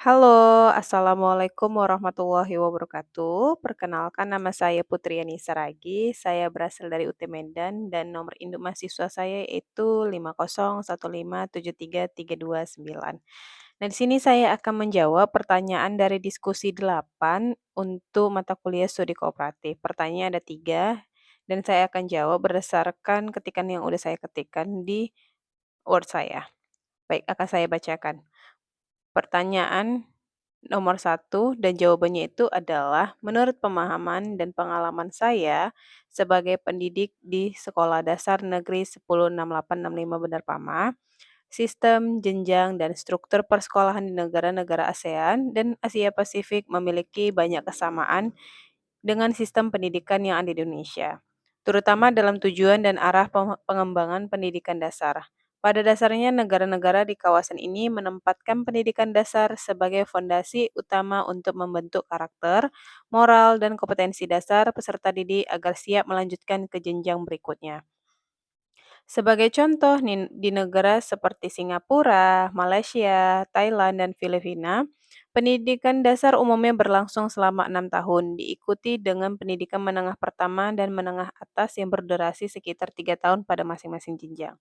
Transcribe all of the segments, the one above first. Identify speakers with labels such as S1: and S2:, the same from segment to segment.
S1: Halo, assalamualaikum warahmatullahi wabarakatuh. Perkenalkan nama saya Putriani Saragi. Saya berasal dari UT Medan dan nomor induk mahasiswa saya itu 501573329. Nah, di sini saya akan menjawab pertanyaan dari diskusi 8 untuk mata kuliah studi kooperatif. Pertanyaan ada 3 dan saya akan jawab berdasarkan ketikan yang udah saya ketikkan di Word saya. Baik, akan saya bacakan. Pertanyaan nomor satu dan jawabannya itu adalah menurut pemahaman dan pengalaman saya sebagai pendidik di Sekolah Dasar Negeri 106865 Bandar Pama, sistem, jenjang, dan struktur persekolahan di negara-negara ASEAN dan Asia Pasifik memiliki banyak kesamaan dengan sistem pendidikan yang ada di Indonesia, terutama dalam tujuan dan arah pengembangan pendidikan dasar. Pada dasarnya, negara-negara di kawasan ini menempatkan pendidikan dasar sebagai fondasi utama untuk membentuk karakter, moral, dan kompetensi dasar peserta didik agar siap melanjutkan ke jenjang berikutnya. Sebagai contoh, di negara seperti Singapura, Malaysia, Thailand, dan Filipina, pendidikan dasar umumnya berlangsung selama 6 tahun, diikuti dengan pendidikan menengah pertama dan menengah atas yang berdurasi sekitar 3 tahun pada masing-masing jenjang.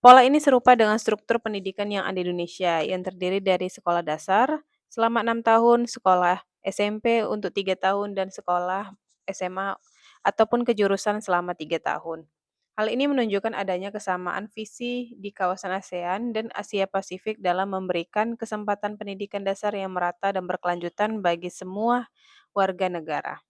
S1: Pola ini serupa dengan struktur pendidikan yang ada di Indonesia, yang terdiri dari sekolah dasar selama 6 tahun, sekolah SMP untuk 3 tahun, dan sekolah SMA ataupun kejurusan selama 3 tahun. Hal ini menunjukkan adanya kesamaan visi di kawasan ASEAN dan Asia Pasifik dalam memberikan kesempatan pendidikan dasar yang merata dan berkelanjutan bagi semua warga negara.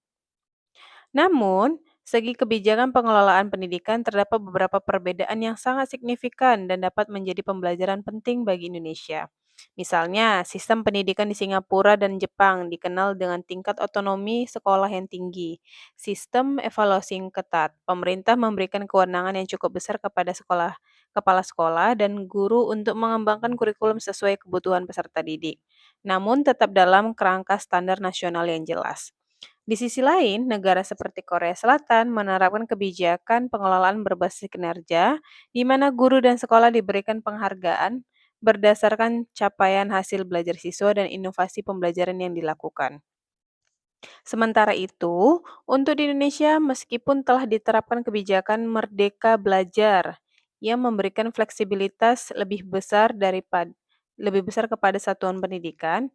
S1: Namun, segi kebijakan pengelolaan pendidikan terdapat beberapa perbedaan yang sangat signifikan dan dapat menjadi pembelajaran penting bagi Indonesia. Misalnya, sistem pendidikan di Singapura dan Jepang dikenal dengan tingkat otonomi sekolah yang tinggi, sistem evaluasi yang ketat. Pemerintah memberikan kewenangan yang cukup besar kepada kepala sekolah dan guru untuk mengembangkan kurikulum sesuai kebutuhan peserta didik. Namun tetap dalam kerangka standar nasional yang jelas. Di sisi lain, negara seperti Korea Selatan menerapkan kebijakan pengelolaan berbasis kinerja, di mana guru dan sekolah diberikan penghargaan berdasarkan capaian hasil belajar siswa dan inovasi pembelajaran yang dilakukan. Sementara itu, untuk di Indonesia, meskipun telah diterapkan kebijakan Merdeka Belajar yang memberikan fleksibilitas lebih besar kepada satuan pendidikan,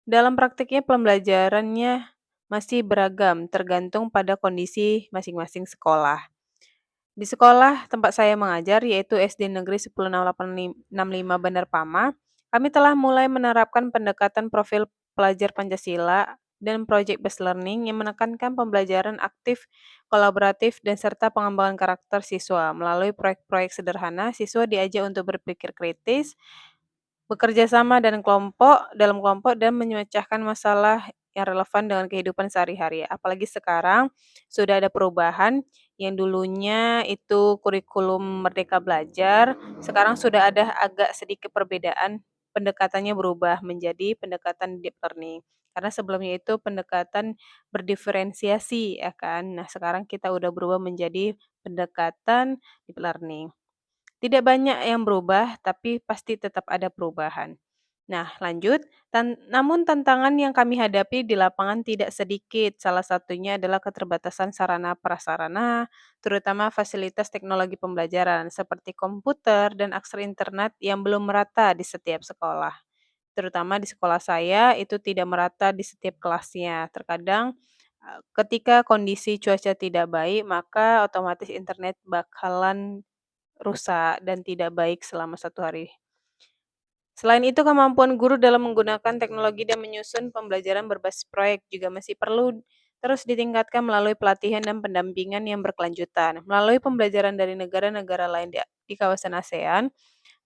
S1: dalam praktiknya pembelajarannya masih beragam, tergantung pada kondisi masing-masing sekolah. Di sekolah tempat saya mengajar, yaitu SD Negeri 106865 Bandar Pama, kami telah mulai menerapkan pendekatan profil pelajar Pancasila dan project based learning yang menekankan pembelajaran aktif, kolaboratif, dan serta pengembangan karakter siswa. Melalui proyek-proyek sederhana, siswa diajak untuk berpikir kritis, bekerja sama dalam kelompok dan memecahkan masalah yang relevan dengan kehidupan sehari-hari. Apalagi sekarang sudah ada perubahan yang dulunya itu kurikulum Merdeka Belajar, sekarang sudah ada agak sedikit perbedaan, pendekatannya berubah menjadi pendekatan deep learning. Karena sebelumnya itu pendekatan berdiferensiasi ya kan. Nah, sekarang kita udah berubah menjadi pendekatan deep learning. Tidak banyak yang berubah, tapi pasti tetap ada perubahan. Nah, lanjut. Namun tantangan yang kami hadapi di lapangan tidak sedikit. Salah satunya adalah keterbatasan sarana prasarana, terutama fasilitas teknologi pembelajaran seperti komputer dan akses internet yang belum merata di setiap sekolah. Terutama di sekolah saya itu tidak merata di setiap kelasnya. Terkadang ketika kondisi cuaca tidak baik, maka otomatis internet bakalan rusak dan tidak baik selama 1 hari. Selain itu, kemampuan guru dalam menggunakan teknologi dan menyusun pembelajaran berbasis proyek juga masih perlu terus ditingkatkan melalui pelatihan dan pendampingan yang berkelanjutan. Melalui pembelajaran dari negara-negara lain di kawasan ASEAN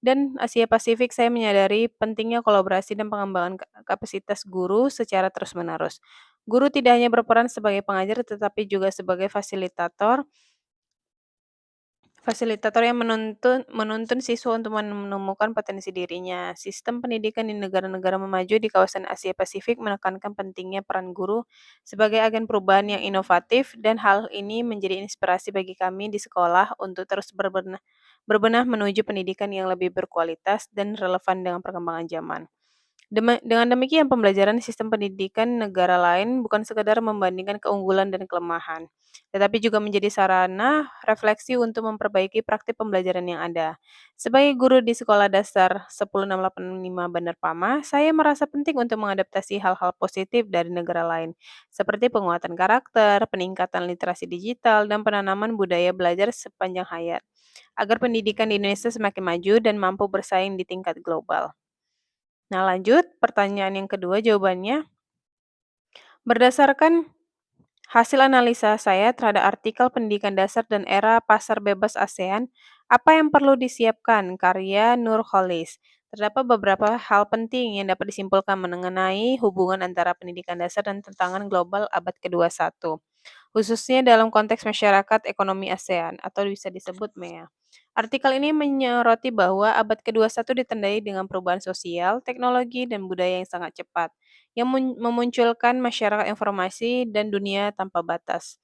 S1: dan Asia Pasifik, saya menyadari pentingnya kolaborasi dan pengembangan kapasitas guru secara terus-menerus. Guru tidak hanya berperan sebagai pengajar, tetapi juga sebagai fasilitator yang menuntun siswa untuk menemukan potensi dirinya. Sistem pendidikan di negara-negara memaju di kawasan Asia Pasifik menekankan pentingnya peran guru sebagai agen perubahan yang inovatif dan hal ini menjadi inspirasi bagi kami di sekolah untuk terus berbenah menuju pendidikan yang lebih berkualitas dan relevan dengan perkembangan zaman. Dengan demikian, pembelajaran sistem pendidikan negara lain bukan sekadar membandingkan keunggulan dan kelemahan, tetapi juga menjadi sarana refleksi untuk memperbaiki praktik pembelajaran yang ada. Sebagai guru di Sekolah Dasar 10685 Bandar Pama, saya merasa penting untuk mengadaptasi hal-hal positif dari negara lain, seperti penguatan karakter, peningkatan literasi digital, dan penanaman budaya belajar sepanjang hayat, agar pendidikan di Indonesia semakin maju dan mampu bersaing di tingkat global. Nah, lanjut pertanyaan yang kedua jawabannya, berdasarkan hasil analisa saya terhadap artikel pendidikan dasar dan era pasar bebas ASEAN, apa yang perlu disiapkan? Karya Nurholis. Terdapat beberapa hal penting yang dapat disimpulkan mengenai hubungan antara pendidikan dasar dan tantangan global abad ke-21, khususnya dalam konteks masyarakat ekonomi ASEAN atau bisa disebut MEA. Artikel ini menyoroti bahwa abad ke-21 ditandai dengan perubahan sosial, teknologi, dan budaya yang sangat cepat, yang memunculkan masyarakat informasi dan dunia tanpa batas.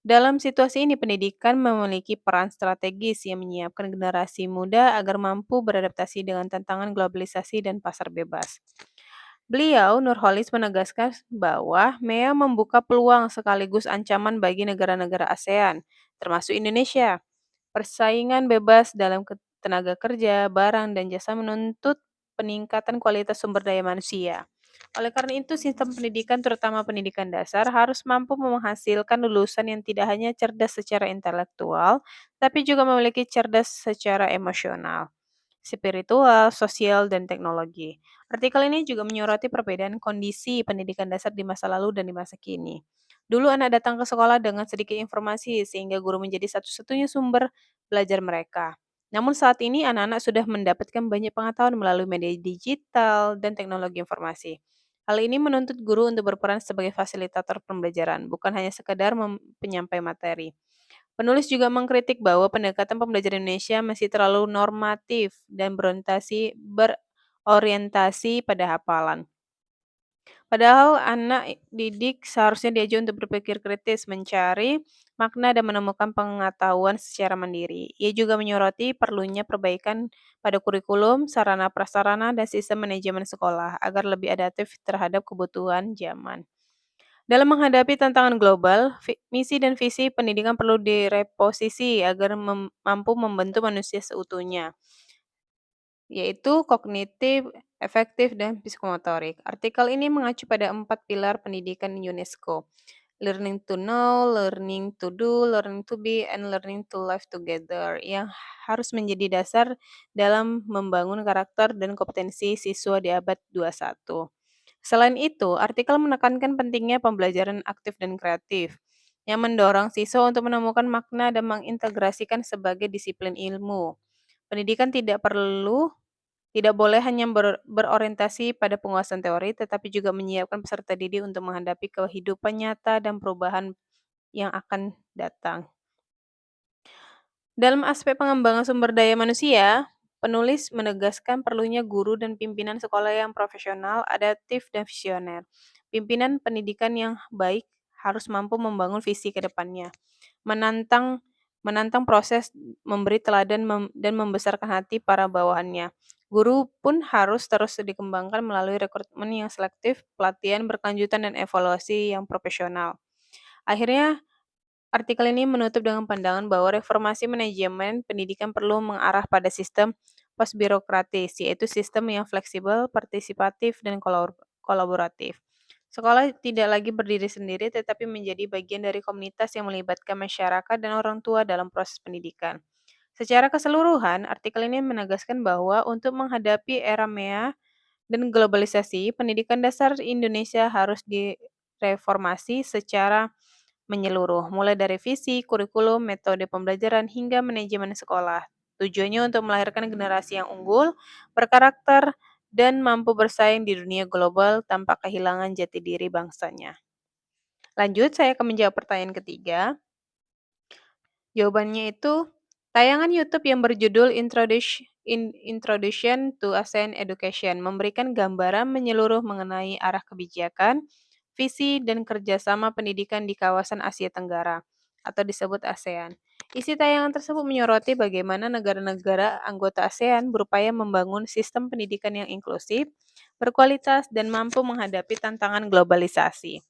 S1: Dalam situasi ini, pendidikan memiliki peran strategis yang menyiapkan generasi muda agar mampu beradaptasi dengan tantangan globalisasi dan pasar bebas. Beliau, Nurholis, menegaskan bahwa MEA membuka peluang sekaligus ancaman bagi negara-negara ASEAN, termasuk Indonesia. Persaingan bebas dalam tenaga kerja, barang, dan jasa menuntut peningkatan kualitas sumber daya manusia. Oleh karena itu, sistem pendidikan, terutama pendidikan dasar, harus mampu menghasilkan lulusan yang tidak hanya cerdas secara intelektual, tapi juga memiliki cerdas secara emosional, spiritual, sosial, dan teknologi. Artikel ini juga menyoroti perbedaan kondisi pendidikan dasar di masa lalu dan di masa kini. Dulu anak datang ke sekolah dengan sedikit informasi sehingga guru menjadi satu-satunya sumber belajar mereka. Namun saat ini anak-anak sudah mendapatkan banyak pengetahuan melalui media digital dan teknologi informasi. Hal ini menuntut guru untuk berperan sebagai fasilitator pembelajaran, bukan hanya sekadar penyampai materi. Penulis juga mengkritik bahwa pendekatan pembelajaran Indonesia masih terlalu normatif dan berorientasi pada hafalan. Padahal anak didik seharusnya diajak untuk berpikir kritis, mencari makna dan menemukan pengetahuan secara mandiri. Ia juga menyoroti perlunya perbaikan pada kurikulum, sarana prasarana, dan sistem manajemen sekolah agar lebih adaptif terhadap kebutuhan zaman. Dalam menghadapi tantangan global, misi dan visi pendidikan perlu direposisi agar mampu membentuk manusia seutuhnya, yaitu kognitif, efektif, dan psikomotorik. Artikel ini mengacu pada 4 pilar pendidikan UNESCO: learning to know, learning to do, learning to be, and learning to live together, yang harus menjadi dasar dalam membangun karakter dan kompetensi siswa di abad 21. Selain itu, artikel menekankan pentingnya pembelajaran aktif dan kreatif, yang mendorong siswa untuk menemukan makna dan mengintegrasikan sebagai disiplin ilmu. Pendidikan tidak boleh hanya berorientasi pada penguasaan teori, tetapi juga menyiapkan peserta didik untuk menghadapi kehidupan nyata dan perubahan yang akan datang. Dalam aspek pengembangan sumber daya manusia, penulis menegaskan perlunya guru dan pimpinan sekolah yang profesional, adaptif, dan visioner. Pimpinan pendidikan yang baik harus mampu membangun visi ke depannya, menantang menantang proses, memberi teladan dan membesarkan hati para bawahannya. Guru pun harus terus dikembangkan melalui rekrutmen yang selektif, pelatihan berkelanjutan, dan evaluasi yang profesional. Akhirnya, artikel ini menutup dengan pandangan bahwa reformasi manajemen pendidikan perlu mengarah pada sistem post-birokratis, yaitu sistem yang fleksibel, partisipatif, dan kolaboratif. Sekolah tidak lagi berdiri sendiri, tetapi menjadi bagian dari komunitas yang melibatkan masyarakat dan orang tua dalam proses pendidikan. Secara keseluruhan, artikel ini menegaskan bahwa untuk menghadapi era MEA dan globalisasi, pendidikan dasar Indonesia harus direformasi secara menyeluruh, mulai dari visi, kurikulum, metode pembelajaran, hingga manajemen sekolah. Tujuannya untuk melahirkan generasi yang unggul, berkarakter, dan mampu bersaing di dunia global tanpa kehilangan jati diri bangsanya. Lanjut, saya akan menjawab pertanyaan ketiga. Jawabannya itu, tayangan YouTube yang berjudul Introduction to ASEAN Education memberikan gambaran menyeluruh mengenai arah kebijakan, visi, dan kerjasama pendidikan di kawasan Asia Tenggara, atau disebut ASEAN. Isi tayangan tersebut menyoroti bagaimana negara-negara anggota ASEAN berupaya membangun sistem pendidikan yang inklusif, berkualitas, dan mampu menghadapi tantangan globalisasi.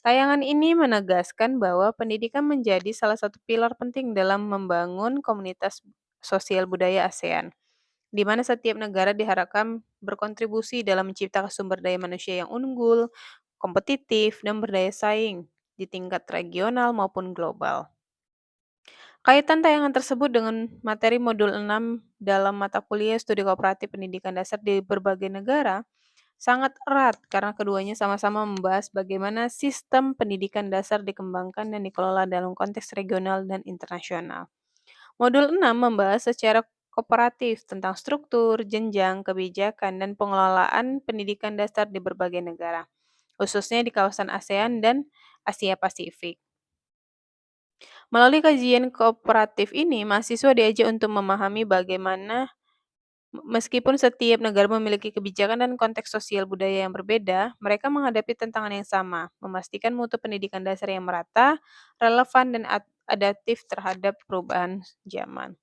S1: Tayangan ini menegaskan bahwa pendidikan menjadi salah satu pilar penting dalam membangun komunitas sosial budaya ASEAN, di mana setiap negara diharapkan berkontribusi dalam menciptakan sumber daya manusia yang unggul, kompetitif, dan berdaya saing di tingkat regional maupun global. Kaitan tayangan tersebut dengan materi modul 6 dalam mata kuliah studi kooperatif pendidikan dasar di berbagai negara sangat erat karena keduanya sama-sama membahas bagaimana sistem pendidikan dasar dikembangkan dan dikelola dalam konteks regional dan internasional. Modul 6 membahas secara kooperatif tentang struktur, jenjang, kebijakan, dan pengelolaan pendidikan dasar di berbagai negara, khususnya di kawasan ASEAN dan Asia Pasifik. Melalui kajian kooperatif ini, mahasiswa diajak untuk memahami bagaimana meskipun setiap negara memiliki kebijakan dan konteks sosial budaya yang berbeda, mereka menghadapi tantangan yang sama, memastikan mutu pendidikan dasar yang merata, relevan, dan adaptif terhadap perubahan zaman.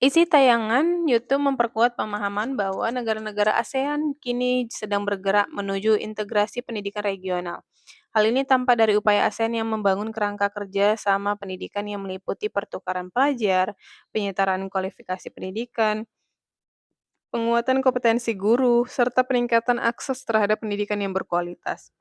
S1: Isi tayangan YouTube memperkuat pemahaman bahwa negara-negara ASEAN kini sedang bergerak menuju integrasi pendidikan regional. Hal ini tampak dari upaya ASEAN yang membangun kerangka kerja sama pendidikan yang meliputi pertukaran pelajar, penyetaraan kualifikasi pendidikan, penguatan kompetensi guru, serta peningkatan akses terhadap pendidikan yang berkualitas.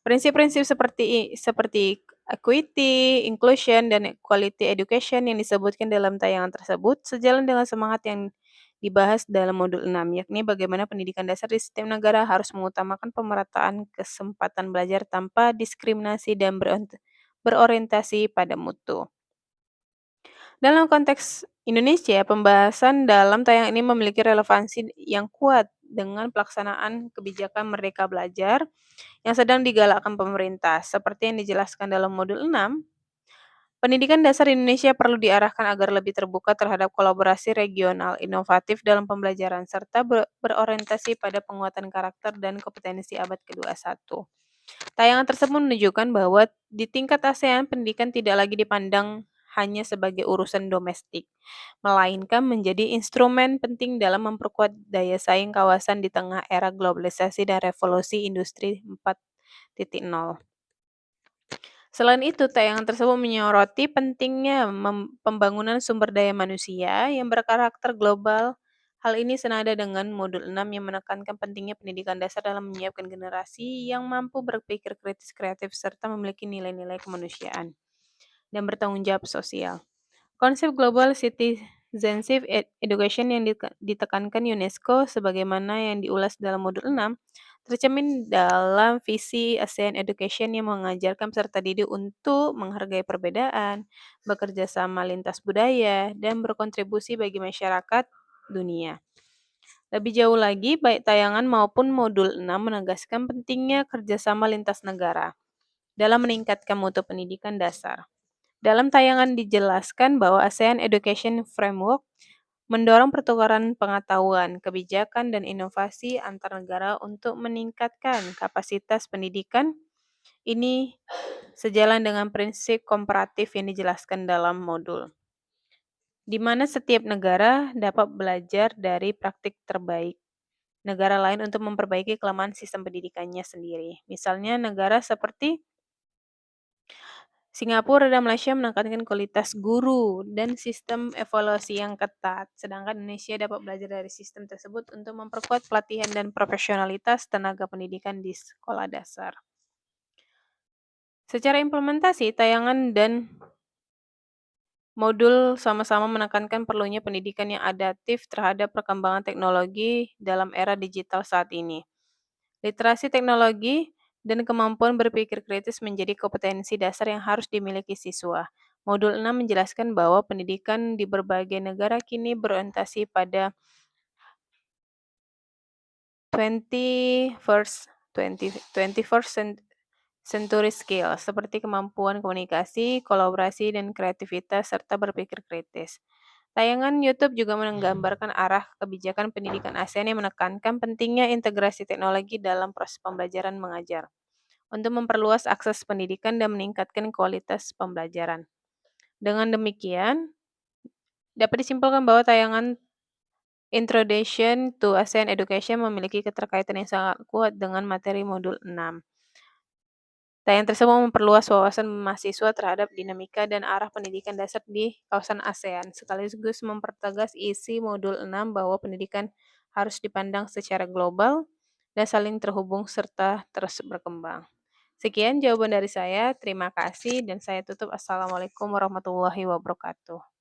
S1: Prinsip-prinsip seperti equity, inclusion, dan quality education yang disebutkan dalam tayangan tersebut sejalan dengan semangat yang dibahas dalam modul 6, yakni bagaimana pendidikan dasar di setiap negara harus mengutamakan pemerataan kesempatan belajar tanpa diskriminasi dan berorientasi pada mutu. Dalam konteks Indonesia, pembahasan dalam tayangan ini memiliki relevansi yang kuat dengan pelaksanaan kebijakan Merdeka Belajar yang sedang digalakkan pemerintah. Seperti yang dijelaskan dalam modul 6, pendidikan dasar Indonesia perlu diarahkan agar lebih terbuka terhadap kolaborasi regional, inovatif dalam pembelajaran, serta berorientasi pada penguatan karakter dan kompetensi abad ke-21. Tayangan tersebut menunjukkan bahwa di tingkat ASEAN, pendidikan tidak lagi dipandang hanya sebagai urusan domestik, melainkan menjadi instrumen penting dalam memperkuat daya saing kawasan di tengah era globalisasi dan revolusi industri 4.0. Selain itu, tayangan tersebut menyoroti pentingnya pembangunan sumber daya manusia yang berkarakter global. Hal ini senada dengan modul 6 yang menekankan pentingnya pendidikan dasar dalam menyiapkan generasi yang mampu berpikir kritis kreatif serta memiliki nilai-nilai kemanusiaan dan bertanggung jawab sosial. Konsep Global Citizenship Education yang ditekankan UNESCO sebagaimana yang diulas dalam modul 6 tercermin dalam visi ASEAN Education yang mengajarkan peserta didik untuk menghargai perbedaan, bekerja sama lintas budaya, dan berkontribusi bagi masyarakat dunia. Lebih jauh lagi, baik tayangan maupun modul 6 menegaskan pentingnya kerjasama lintas negara dalam meningkatkan mutu pendidikan dasar. Dalam tayangan dijelaskan bahwa ASEAN Education Framework mendorong pertukaran pengetahuan, kebijakan, dan inovasi antar negara untuk meningkatkan kapasitas pendidikan. Ini sejalan dengan prinsip komparatif yang dijelaskan dalam modul, di mana setiap negara dapat belajar dari praktik terbaik negara lain untuk memperbaiki kelemahan sistem pendidikannya sendiri. Misalnya negara seperti Singapura dan Malaysia menekankan kualitas guru dan sistem evaluasi yang ketat, sedangkan Indonesia dapat belajar dari sistem tersebut untuk memperkuat pelatihan dan profesionalitas tenaga pendidikan di sekolah dasar. Secara implementasi, tayangan dan modul sama-sama menekankan perlunya pendidikan yang adaptif terhadap perkembangan teknologi dalam era digital saat ini. Literasi teknologi dan kemampuan berpikir kritis menjadi kompetensi dasar yang harus dimiliki siswa. Modul 6 menjelaskan bahwa pendidikan di berbagai negara kini berorientasi pada 21st century skills seperti kemampuan komunikasi, kolaborasi, dan kreativitas serta berpikir kritis. Tayangan YouTube juga menggambarkan arah kebijakan pendidikan ASEAN yang menekankan pentingnya integrasi teknologi dalam proses pembelajaran mengajar untuk memperluas akses pendidikan dan meningkatkan kualitas pembelajaran. Dengan demikian, dapat disimpulkan bahwa tayangan Introduction to ASEAN Education memiliki keterkaitan yang sangat kuat dengan materi modul 6. Tayangan tersebut memperluas wawasan mahasiswa terhadap dinamika dan arah pendidikan dasar di kawasan ASEAN, sekaligus mempertegas isi modul 6 bahwa pendidikan harus dipandang secara global dan saling terhubung serta terus berkembang. Sekian jawaban dari saya, terima kasih dan saya tutup. Assalamualaikum warahmatullahi wabarakatuh.